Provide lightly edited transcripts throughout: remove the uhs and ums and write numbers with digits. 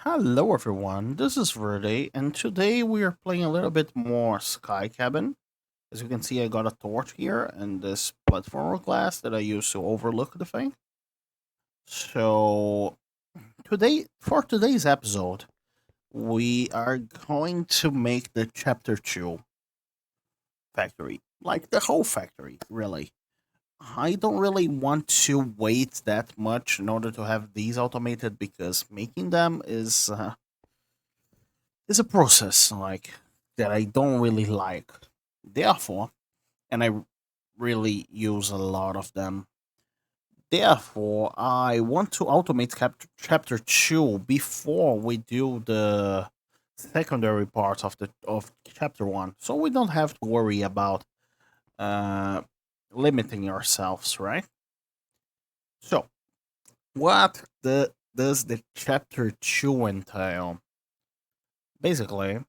Hello everyone, this is Verde, and today we are playing a little bit more Sky Cabin. As you can see, I got a torch here and this platformer glass that I use to overlook the thing. So for today's episode, we are going to make the Chapter 2 factory. Like the whole factory, really. I don't really want to wait that much in order to have these automated because making them is a process like that I don't really like. Therefore, and I really use a lot of them. Therefore, I want to automate chapter 2 before we do the secondary parts of chapter 1, so we don't have to worry about uh limiting ourselves, right? So, does the chapter 2 entail? Basically,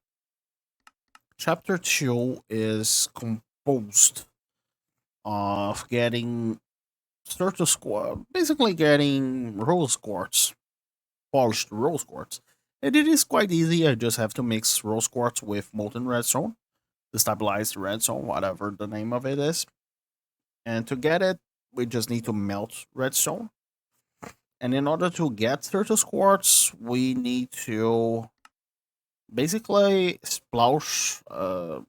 chapter 2 is composed of getting Sturta score, basically getting rose quartz, polished rose quartz. And it is quite easy. I just have to mix rose quartz with molten redstone, the stabilized redstone, whatever the name of it is. And to get it, we just need to melt redstone. And in order to get Sturta quartz, we need to basically splash a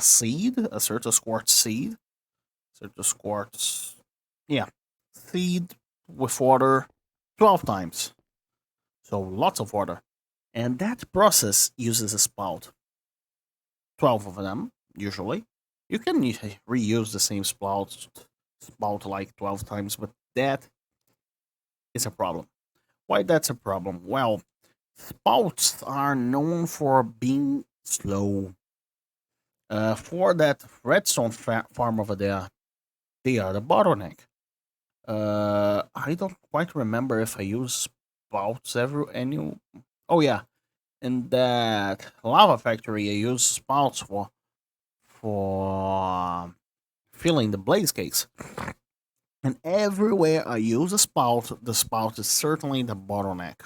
seed, a Sturta quartz seed. Sturta quartz, yeah, seed with water 12 times. So lots of water. And that process uses a spout. 12 of them, usually. You can reuse the same spout like 12 times, but that is a problem. Why that's a problem? Well, spouts are known for being slow. For that redstone farm over there, they are the bottleneck. I don't quite remember if I use spouts every any. Oh yeah, in that lava factory, I use spouts for filling the blaze cakes. And everywhere I use a spout, the spout is certainly the bottleneck.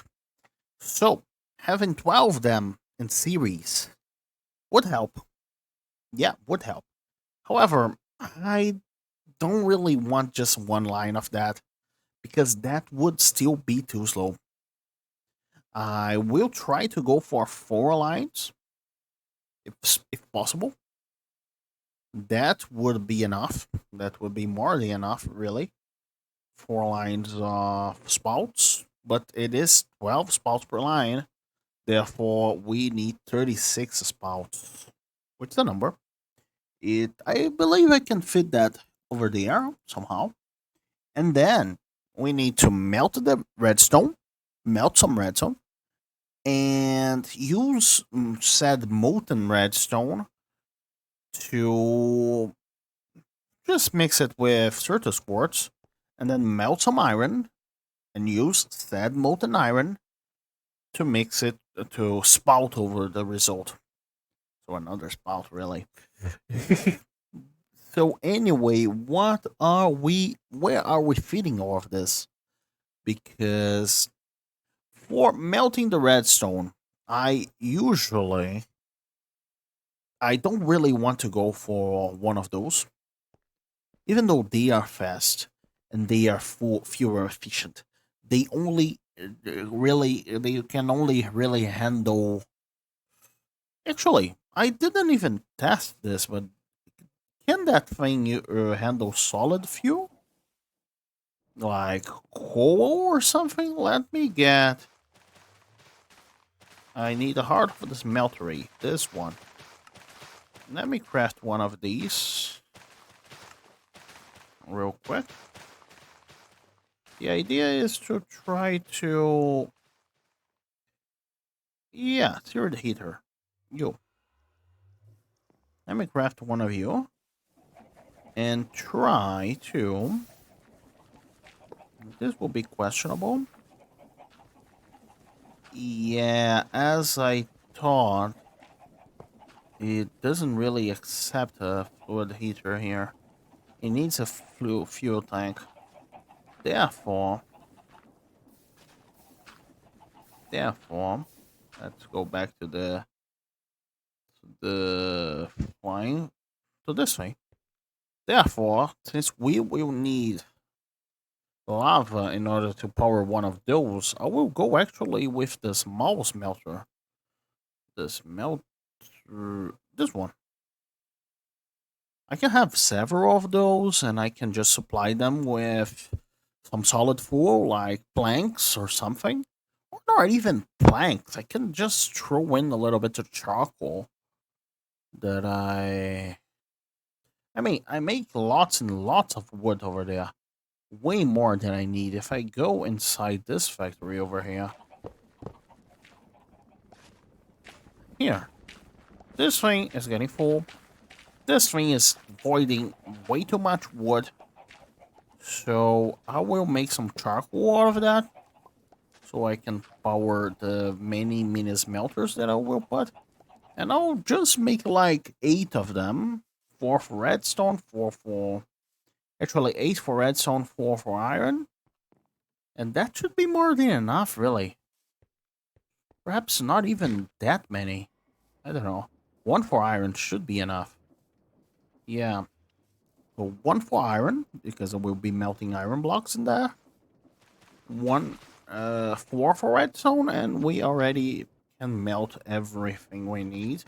So having 12 of them in series would help. Yeah, would help. However, I don't really want just one line of that because that would still be too slow. I will try to go for 4 lines if possible. That would be enough. That would be more than enough, really. 4 lines of spouts, but it is 12 spouts per line. Therefore, we need 36 spouts. What's the number? I believe I can fit that over there somehow. And then we need to melt the redstone, melt some redstone, and use said molten redstone to just mix it with Certus quartz, and then melt some iron and use said molten iron to mix it to spout over the result. So another spout, really. So anyway, what are we? Where are we feeding all of this? Because for melting the redstone, I don't really want to go for one of those, even though they are fast and they are fuel efficient. They only they can only really handle. Actually, I didn't even test this, but can that thing handle solid fuel? Like coal or something? Let me get. I need a heart for this meltery. This one. Let me craft one of these real quick. The idea is to try to. Yeah, zero the heater. You. Let me craft one of you. And try to. This will be questionable. Yeah, as I thought, it doesn't really accept a fluid heater here. It needs a fuel tank. Therefore, Therefore, let's go back to the flying to this thing. Therefore, since we will need lava in order to power one of those, I will go actually with the small smelter. The smelter, this one. I can have several of those, and I can just supply them with some solid fuel, like planks or something. Or not even planks. I can just throw in a little bit of charcoal that I mean, I make lots and lots of wood over there. Way more than I need. If I go inside this factory over here. Here. This thing is getting full. This thing is voiding way too much wood. So I will make some charcoal out of that. So I can power the many mini smelters that I will put. And I'll just make like 8 of them. 4 for redstone, 4 for... Actually, 8 for redstone, 4 for iron. And that should be more than enough, really. Perhaps not even that many. I don't know. 1 for iron should be enough. Yeah. So 1 for iron, because I will be melting iron blocks in there. 4 for redstone, and we already can melt everything we need.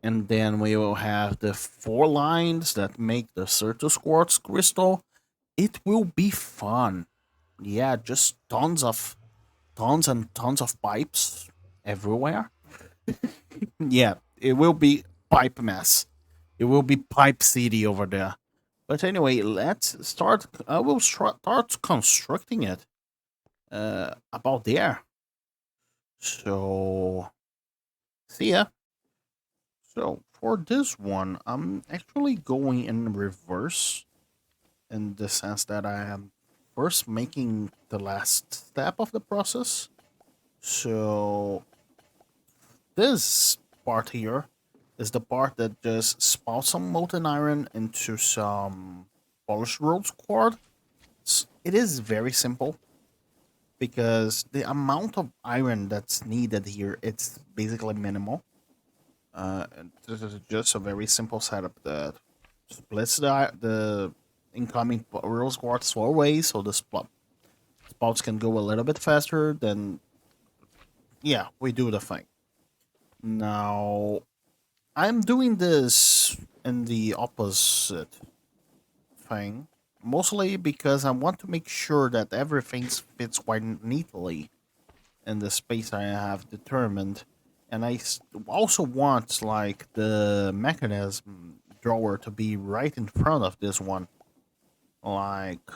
And then we will have the 4 lines that make the Certus quartz crystal. It will be fun. Yeah, just tons and tons of pipes everywhere. Yeah, it will be pipe mess. It will be pipe city over there. But anyway, let's start. I will start constructing it. About there. So, see ya. So for this one, I'm actually going in reverse, in the sense that I am first making the last step of the process. So this part here is the part that just spouts some molten iron into some polished rose quartz. It is very simple because the amount of iron that's needed here, it's basically minimal. This is just a very simple setup that splits the incoming rose quartz 4 ways, so the spouts can go a little bit faster. Then, yeah, we do the thing. Now, I'm doing this in the opposite thing, mostly because I want to make sure that everything fits quite neatly in the space I have determined. And I also want like the mechanism drawer to be right in front of this one, like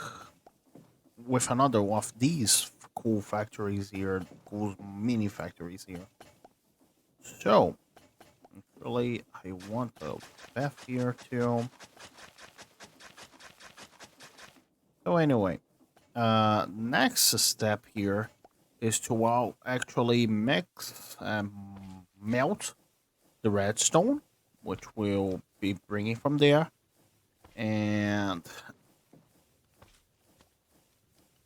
with another of these cool factories here, cool mini factories here. So, really, I want a path here too. So anyway, next step here is to actually mix and melt the redstone, which we'll be bringing from there, and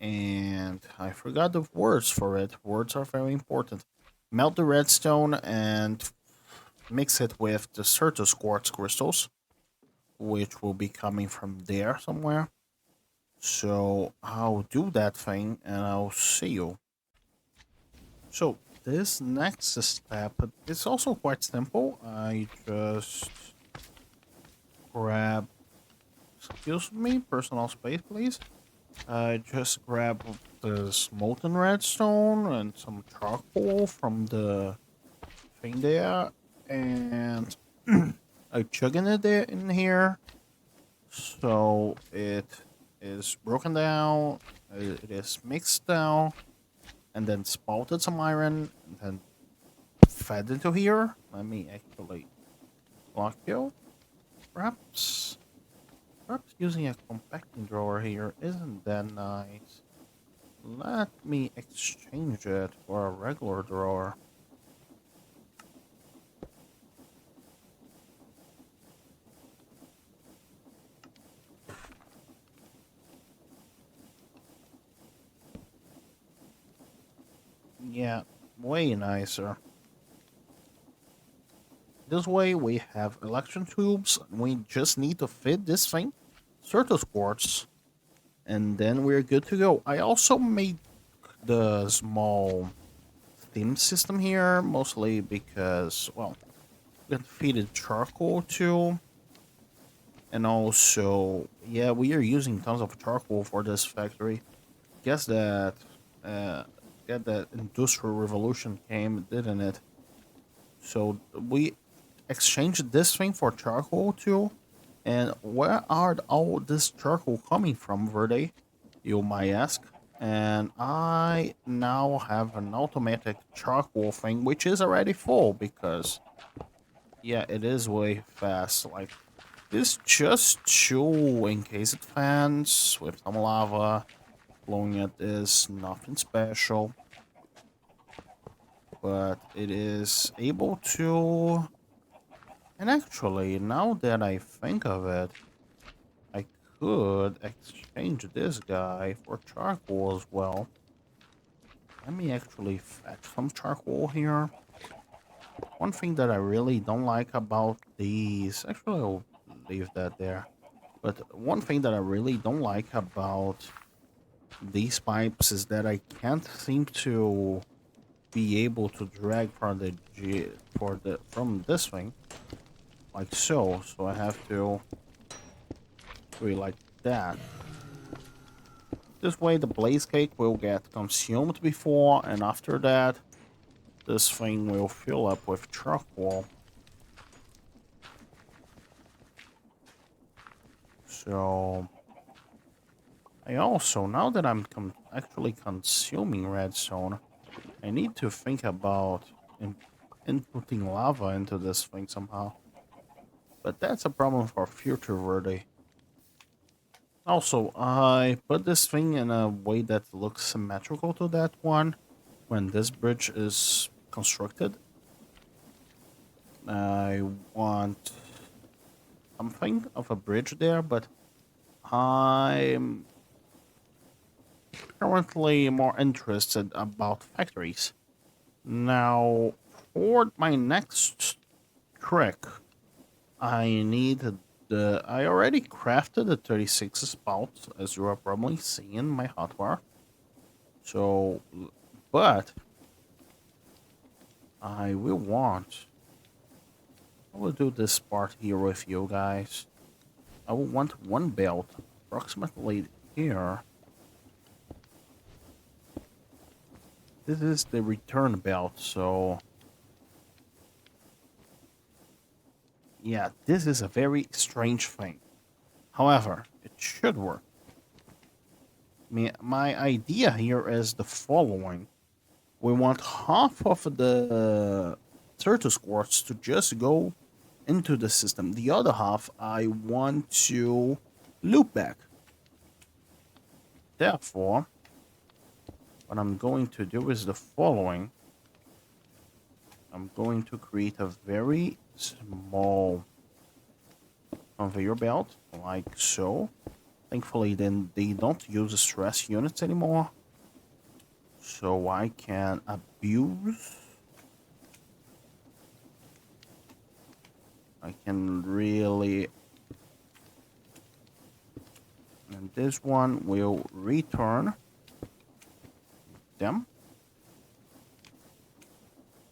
I forgot the words for it. Words are very important. Melt the redstone and mix it with the Certus quartz crystals, which will be coming from there somewhere. So I'll do that thing and I'll see you. So this next step is also quite simple. I just grab, excuse me, personal space, please. I just grab this molten redstone and some charcoal from the thing there, and I chugging it there in here, so it is broken down, it is mixed down, and then spouted some iron, and then fed into here. Let me actually lock you. Perhaps using a compacting drawer here isn't that nice. Let me exchange it for a regular drawer. Yeah, way nicer. This way we have electron tubes. We just need to fit this thing, Certus quartz, and then we're good to go. I also made the small theme system here, mostly because, well, we can feed it charcoal too. And also, yeah, we are using tons of charcoal for this factory. Guess that, uh, get that industrial revolution came, didn't it? So we exchanged this thing for charcoal too. And where are all this charcoal coming from, Verde? You might ask. And I now have an automatic charcoal thing, which is already full because, yeah, it is way fast. Like, this just two encased fans with some lava blowing at this, nothing special. But it is able to. And actually, now that I think of it, I could exchange this guy for charcoal as well. Let me actually fetch some charcoal here. One thing that I really don't like about these, actually I'll leave that there. But one thing that I really don't like about these pipes is that I can't seem to be able to drag from from this thing like so. So I have to do it like that. This way the blaze cake will get consumed before, and after that this thing will fill up with charcoal. So I also, now that I'm actually consuming redstone, I need to think about inputting lava into this thing somehow. But that's a problem for future Verde. Also, I put this thing in a way that looks symmetrical to that one when this bridge is constructed. I want something of a bridge there, but I'm currently more interested about factories. Now, for my next trick, I need I already crafted the 36 spout, as you are probably seeing in my hotbar. So, but I will want. I will do this part here with you guys. I will want one belt approximately here. This is the return belt, so yeah, this is a very strange thing. However, it should work. My idea here is the following. We want half of the Certus quartz to just go into the system. The other half I want to loop back. Therefore, what I'm going to do is the following. I'm going to create a very small conveyor belt, like so. Thankfully, then they don't use stress units anymore. So I can abuse. I can really. And this one will return them.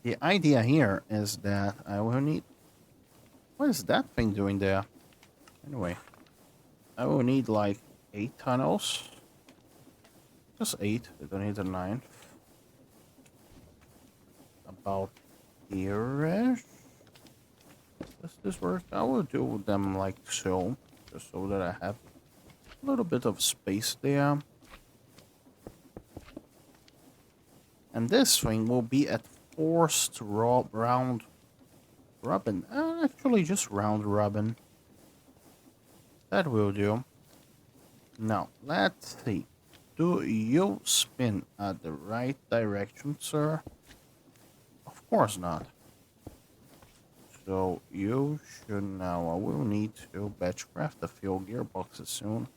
The idea here is that I will need. What is that thing doing there? Anyway, I will need like 8 tunnels. Just 8. I don't need a 9. About here-ish. Does this work? I will do them like so. Just so that I have a little bit of space there. And this thing will be at forced round robin. Actually, just round robin. That will do. Now, let's see. Do you spin at the right direction, sir? Of course not. So, you should now. I will need to batch craft a few gearboxes soon.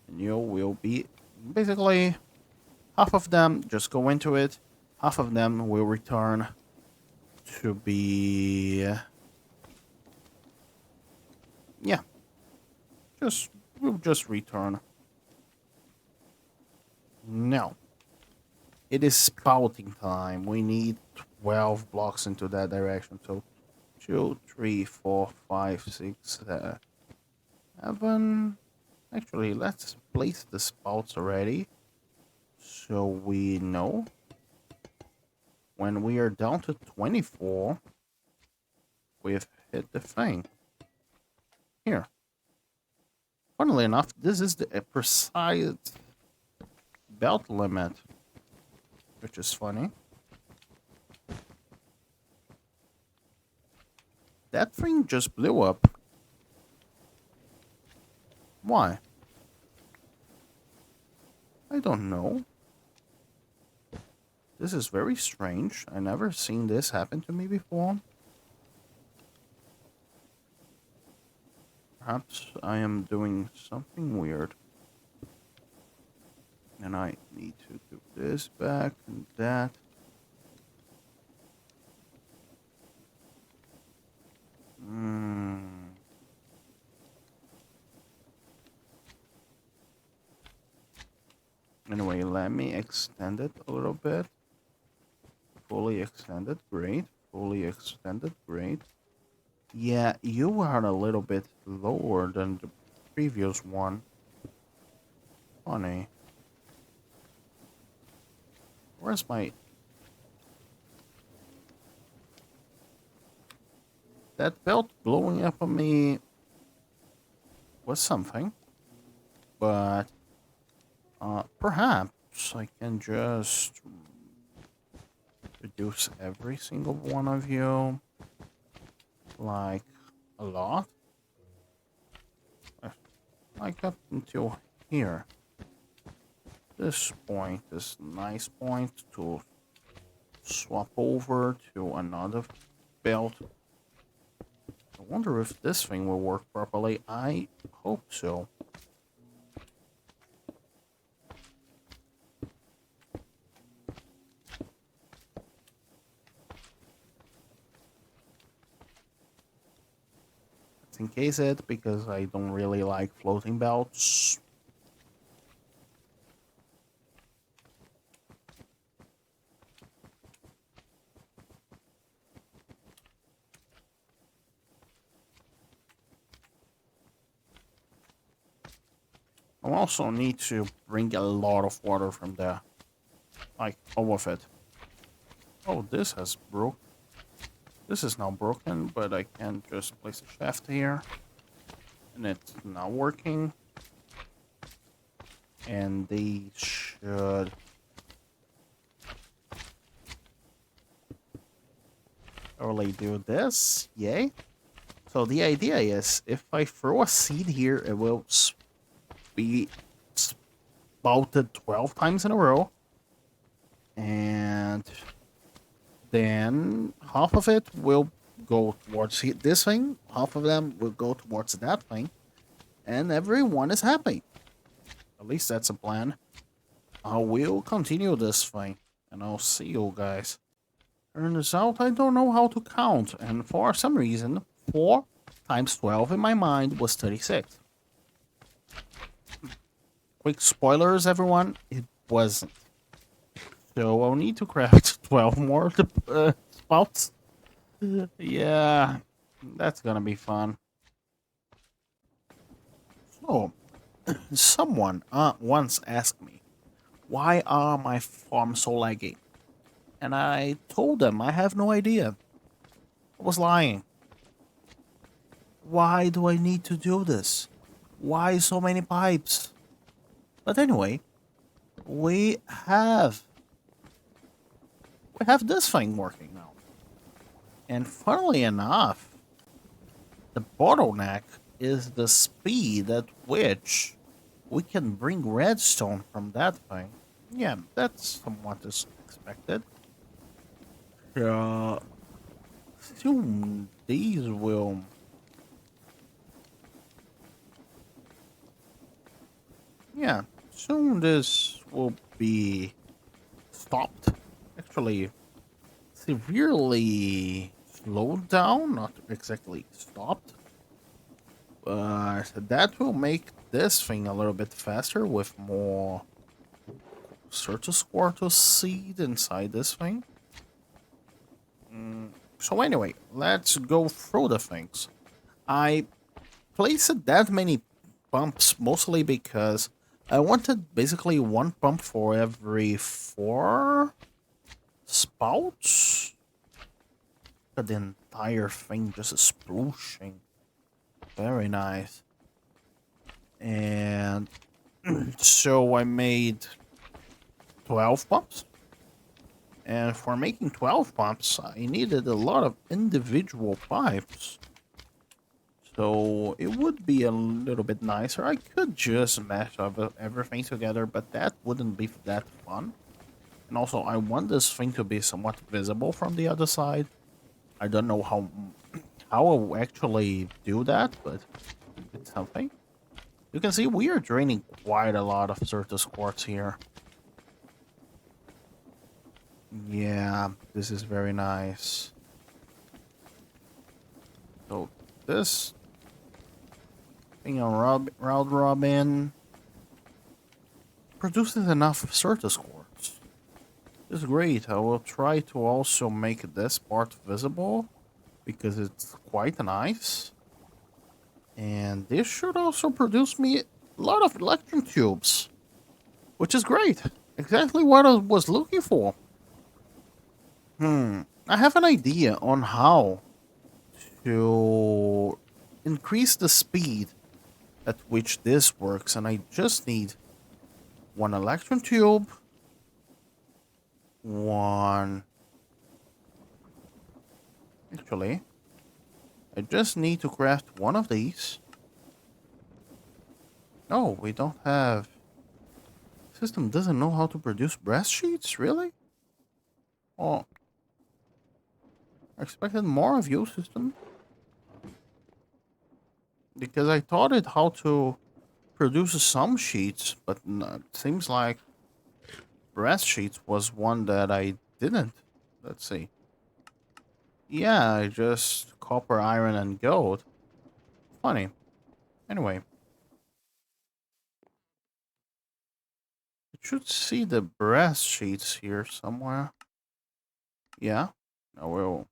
And you will be basically half of them just go into it. half of them will return to be yeah, just we'll just return. Now it is spouting time. We need 12 blocks into that direction. So 2, 3, 4, 5, 6, 7. Actually, let's place the spouts already, so we know when we are down to 24, we've hit the thing. Here. Funnily enough, this is the precise belt limit, which is funny. That thing just blew up. Why? I don't know. This is very strange. I never seen this happen to me before. Perhaps I am doing something weird. And I need to do this back and that. Anyway, let me extend it a little bit. Fully extended, great. Fully extended, great. Yeah, you are a little bit lower than the previous one. Funny. Where's my... That belt blowing up on me was something. But perhaps I can just reduce every single one of you, like a lot, like up until here. This point is a nice point to swap over to another belt. I wonder if this thing will work properly. I hope so. In case it, because I don't really like floating belts. I also need to bring a lot of water from there. Like, all of it. Oh, this has broke. This is now broken, but I can just place a shaft here. And it's now working. And they should... only do this. Yay. So the idea is, if I throw a seed here, it will be spouted 12 times in a row. And then half of it will go towards this thing, half of them will go towards that thing, and everyone is happy. At least that's a plan. I will continue this thing, and I'll see you guys. Turns out I don't know how to count, and for some reason, 4 times 12 in my mind was 36. Quick spoilers, everyone, it wasn't. So I'll need to craft 12 more spouts. Yeah, that's gonna be fun. So, someone once asked me, why are my farms so laggy? And I told them I have no idea. I was lying. Why do I need to do this? Why so many pipes? But anyway, we have this thing working now. And funnily enough, the bottleneck is the speed at which we can bring redstone from that thing. Yeah, that's somewhat expected. Soon these will... Yeah, soon this will be stopped. actually severely slowed down, not exactly stopped. But that will make this thing a little bit faster with more Certus Quartus seed inside this thing. So anyway, let's go through the things. I placed that many pumps mostly because I wanted basically one pump for every 4 spouts. Look at the entire thing just splooshing. Very nice. And so I made 12 pumps. And for making 12 pumps, I needed a lot of individual pipes. So it would be a little bit nicer. I could just mash everything together, but that wouldn't be that fun. And also, I want this thing to be somewhat visible from the other side. I don't know how I'll actually do that, but it's something. You can see we are draining quite a lot of Certus quartz here. Yeah, this is very nice. So this thing on Round Robin produces enough Certus quartz. It's great. I will try to also make this part visible because it's quite nice. And this should also produce me a lot of electron tubes, which is great. Exactly what I was looking for. I have an idea on how to increase the speed at which this works, and I just need one electron tube, one. Actually, I just need to craft one of these. No, we don't have. System doesn't know how to produce breast sheets, really? Oh, I expected more of you, system. Because I taught it how to produce some sheets, but it seems like breast sheets was one that I didn't. Let's see. Yeah, just copper, iron, and gold. Funny. Anyway, you should see the breast sheets here somewhere. Yeah, I will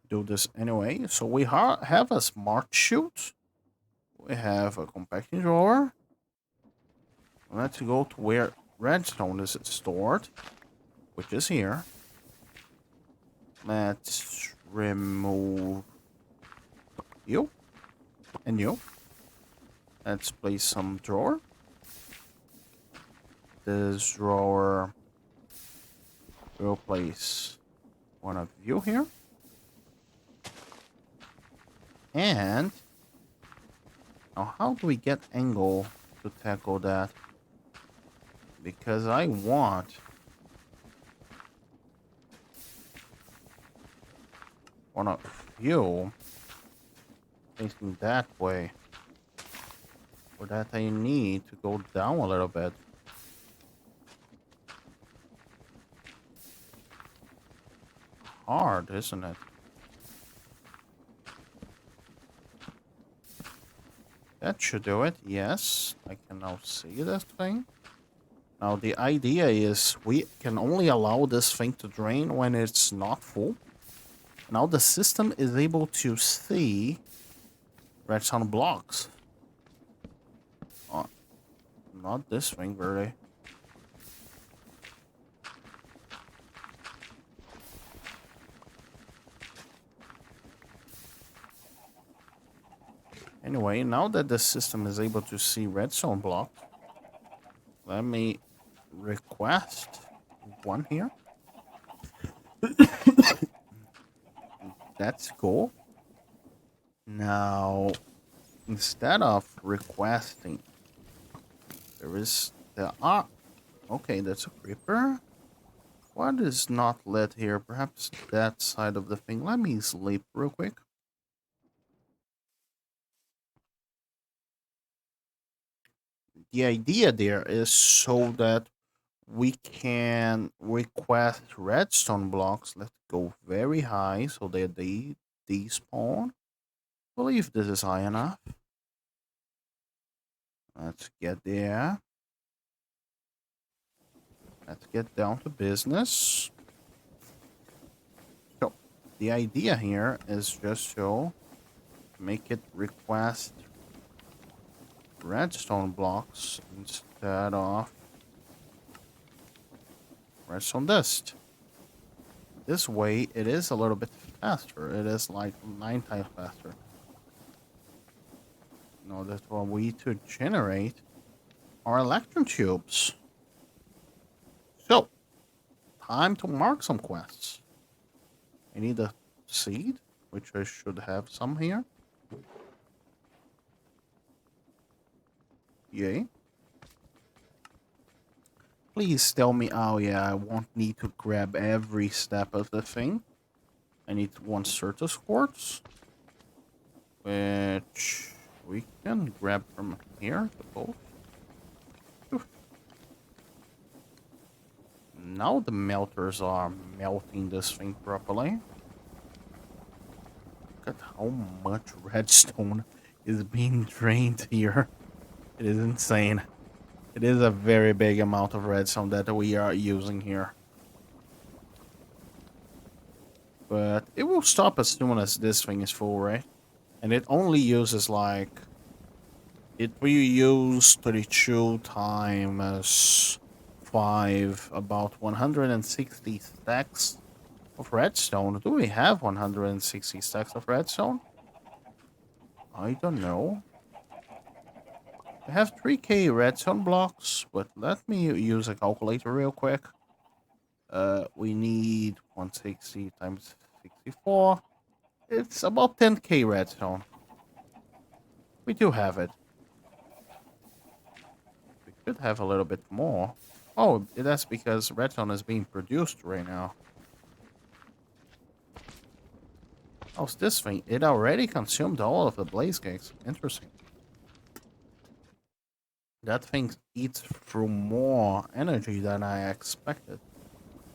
do this anyway. So we have a smart chute. We have a compacting drawer. Let's go to where redstone is stored, which is here. Let's remove you and you. Let's place some drawer. This drawer will place one of you here. And now how do we get angle to tackle that? Because I want one of you facing that way. For that I need to go down a little bit. Hard, isn't it? That should do it. Yes, I can now see this thing. Now the idea is we can only allow this thing to drain when it's not full. Now the system is able to see redstone blocks. Oh, not this thing, Verde. Anyway, now that the system is able to see redstone block, let me request one here. That's cool. Now, instead of requesting, there are. Okay, that's a creeper. What is not lit here? Perhaps that side of the thing. Let me sleep real quick. The idea there is so that we can request redstone blocks. Let's go very high so that they despawn. I believe this is high enough. Let's get there. Let's get down to business. So, the idea here is just to make it request redstone blocks instead of redstone dust. This way, it is a little bit faster. It is like 9 times faster. In order for we to generate our electron tubes. So, time to mark some quests. I need a seed, which I should have some here. Yay. Please tell me, oh yeah, I won't need to grab every step of the thing. I need one Certus quartz, which we can grab from here, the both. Now the melters are melting this thing properly. Look at how much redstone is being drained here. It is insane. It is a very big amount of redstone that we are using here. But it will stop as soon as this thing is full, right? And it only uses like... It will use 32 times 5, about 160 stacks of redstone. Do we have 160 stacks of redstone? I don't know. I have 3k redstone blocks, but let me use a calculator real quick. We need 160 times 64. It's about 10k redstone. We do have it. We could have a little bit more. Oh, that's because redstone is being produced right now. How's this thing? It already consumed all of the blaze cakes. Interesting. That thing eats through more energy than I expected.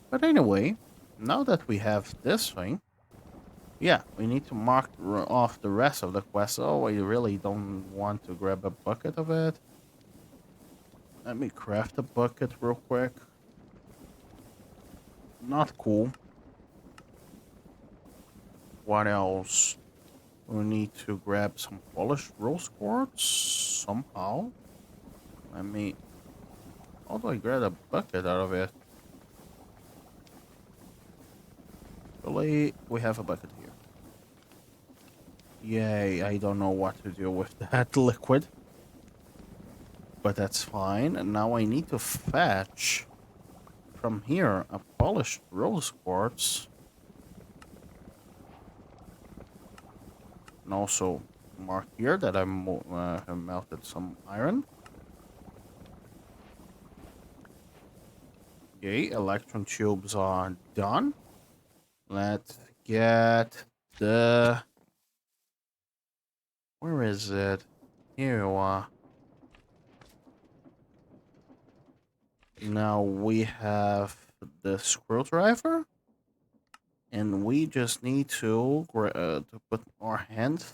But anyway, now that we have this thing, yeah, we need to mark off the rest of the quest. Oh, I really don't want to grab a bucket of it. Let me craft a bucket real quick. Not cool. What else? We need to grab some polished rose quartz somehow. Let me... How do I grab a bucket out of it? Really, we have a bucket here. Yay, I don't know what to do with that liquid. But that's fine. And now I need to fetch from here a polished rose quartz. And also mark here that I have melted some iron. Okay, electron tubes are done. Let's get the... Where is it? Here you are. Now we have the screwdriver. And we just need to put our hands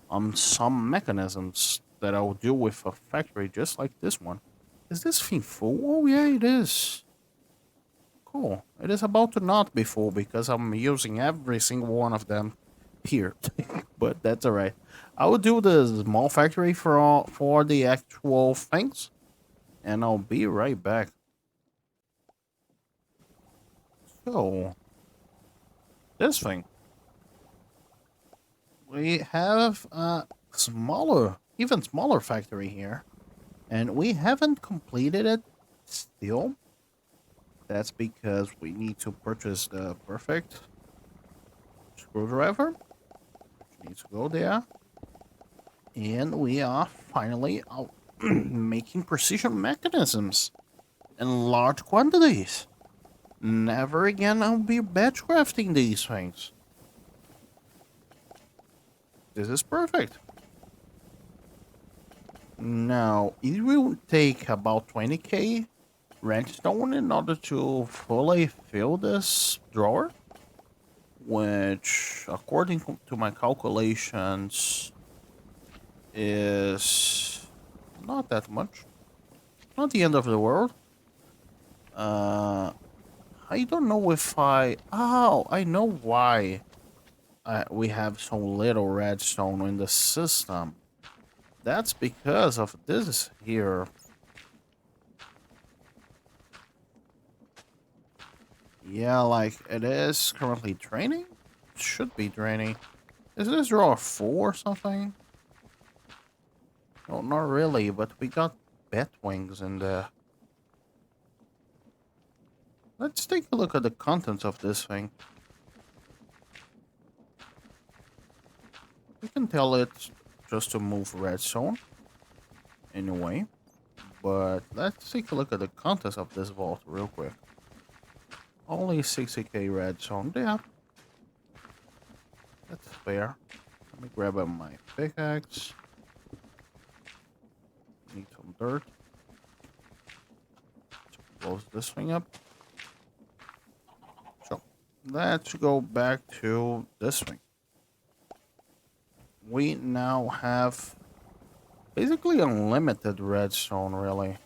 on some mechanisms that I'll do with a factory just like this one. Is this thing full? Oh yeah, it is. Cool. It is about to not be full because I'm using every single one of them here. But that's alright. I will do the small factory for the actual things. And I'll be right back. So, this thing. We have a smaller, even smaller factory here. And we haven't completed it still. That's because we need to purchase the perfect screwdriver. Which needs to go there. And we are finally out making precision mechanisms in large quantities. Never again I'll be batch crafting these things. This is perfect. Now, it will take about 20k redstone in order to fully fill this drawer, which, according to my calculations, is not that much. Not the end of the world. I don't know if I... Oh, I know why we have so little redstone in the system. That's because of this here. Yeah, like, it is currently draining? It should be draining. Is this drawer full or something? No, not really, but we got bat wings in there. Let's take a look at the contents of this thing. You can tell it's just to move redstone. Anyway. But let's take a look at the contents of this vault real quick. Only 60k redstone. Yeah. That's fair. Let me grab up my pickaxe. Need some dirt. Let's close this thing up. So, let's go back to this thing. We now have basically unlimited redstone, really.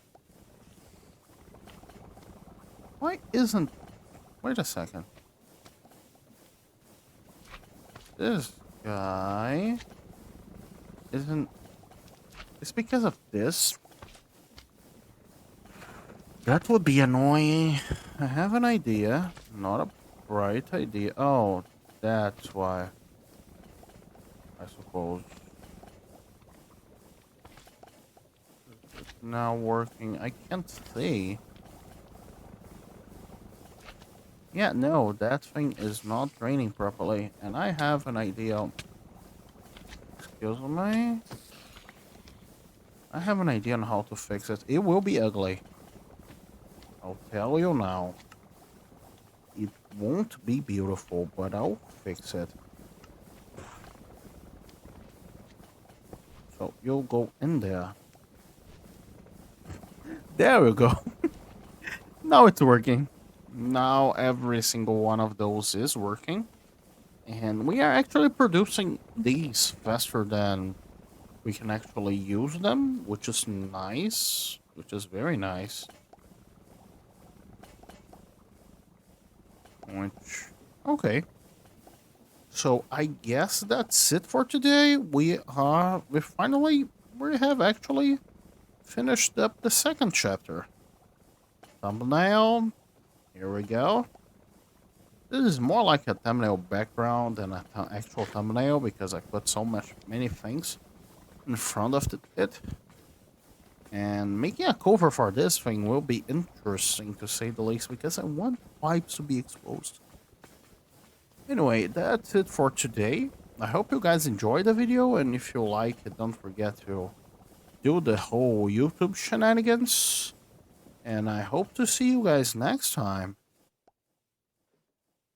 Why isn't... Wait a second. This guy isn't... It's because of this? That would be annoying. I have an idea. Not a bright idea. Oh, that's why. I suppose. It's now working. I can't see. Yeah, no, that thing is not draining properly. And I have an idea. Excuse me? I have an idea on how to fix it. It will be ugly. I'll tell you now. It won't be beautiful, but I'll fix it. So you'll go in there. There we go. Now it's working. Now every single one of those is working. And we are actually producing these faster than we can actually use them, which is nice. Which is very nice. Okay. So I guess that's it for today. We have actually finished up the second chapter. Thumbnail. Here we go. This is more like a thumbnail background than an actual thumbnail because I put many things in front of it. And making a cover for this thing will be interesting to say the least because I want pipes to be exposed. Anyway, that's it for today. I hope you guys enjoyed the video, and if you like it, don't forget to do the whole YouTube shenanigans. And I hope to see you guys next time.